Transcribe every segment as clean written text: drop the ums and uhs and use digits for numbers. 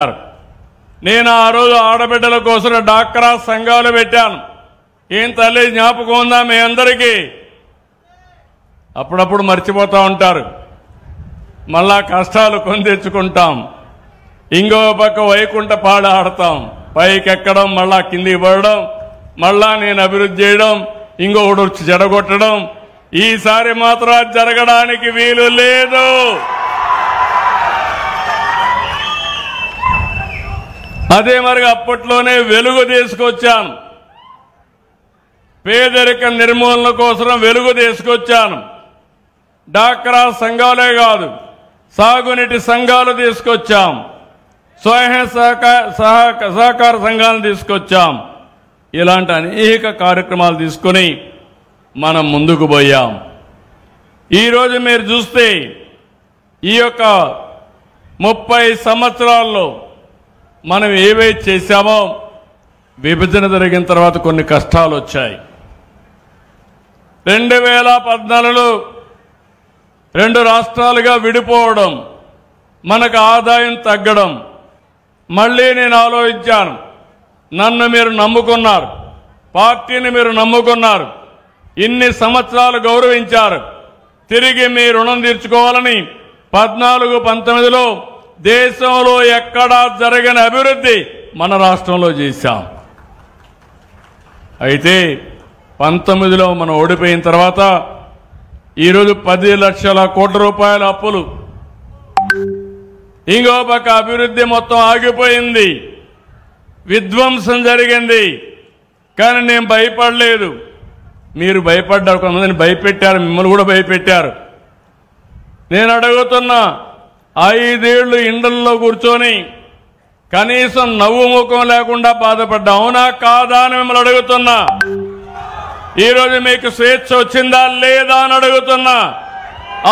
నేను ఆ రోజు ఆడబిడ్డల కోసం డాక్రా సంఘాలు పెట్టాను. ఏం తల్లి జ్ఞాపకం ఉందా మీ అందరికీ? అప్పుడప్పుడు మర్చిపోతూ ఉంటారు. మళ్ళా కష్టాలు కొని తెచ్చుకుంటాం. ఇంకో పక్క వైకుంఠ పాడ ఆడతాం. పైకి ఎక్కడం, మళ్ళా కిందికి పడడం, మళ్ళా నేను అభివృద్ధి చేయడం, ఇంకొకటి వచ్చి జడగొట్టడం. ఈసారి మాత్రం జరగడానికి వీలు లేదు. అదే మరి అప్పట్లోనే వెలుగు తీసుకొచ్చాను. పేదరిక నిర్మూలన కోసం వెలుగు తీసుకొచ్చాను. డాక్రా సంఘాలే కాదు, సాగునీటి సంఘాలు తీసుకొచ్చాం. స్వయం సహకార సంఘాలను తీసుకొచ్చాం. ఇలాంటి అనేక కార్యక్రమాలు తీసుకొని మనం ముందుకు పోయాం. ఈరోజు మీరు చూస్తే ఈ యొక్క 30 సంవత్సరాల్లో మనం ఏవైతే చేశామో, విభజన జరిగిన తర్వాత కొన్ని కష్టాలు వచ్చాయి. 2014లో 2 రాష్ట్రాలుగా విడిపోవడం, మనకు ఆదాయం తగ్గడం. మళ్ళీ నేను ఆలోచించాను, నన్ను మీరు నమ్ముకున్నారు, పార్టీని మీరు నమ్ముకున్నారు, ఇన్ని సంవత్సరాలు గౌరవించారు, తిరిగి మీ రుణం తీర్చుకోవాలని 14-19లో దేశంలో ఎక్కడా జరగని అభివృద్ధి మన రాష్ట్రంలో చేశాం. అయితే 19లో మనం ఓడిపోయిన తర్వాత ఈరోజు 10 లక్షల కోట్ల రూపాయల అప్పులు. ఇంకో పక్క అభివృద్ధి మొత్తం ఆగిపోయింది, విధ్వంసం జరిగింది. కానీ నేను భయపడలేదు. మీరు భయపడ్డారు, కొంతమందిని భయపెట్టారు, మిమ్మల్ని కూడా భయపెట్టారు. నేను అడుగుతున్నా, 5 ఏళ్లు ఇండ్లలో కూర్చొని కనీసం నవ్వు ముఖం లేకుండా బాధపడ్డా, అవునా కాదా అని మిమ్మల్ని అడుగుతున్నా. ఈరోజు మీకు స్వేచ్ఛ వచ్చిందా లేదా అని అడుగుతున్నా.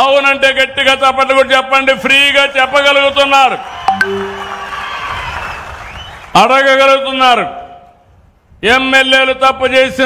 అవునంటే గట్టిగా చప్పట్లు కూడా చెప్పండి. ఫ్రీగా చెప్పగలుగుతున్నారు, అడగగలుగుతున్నారు. ఎమ్మెల్యేలు తప్పు చేసిన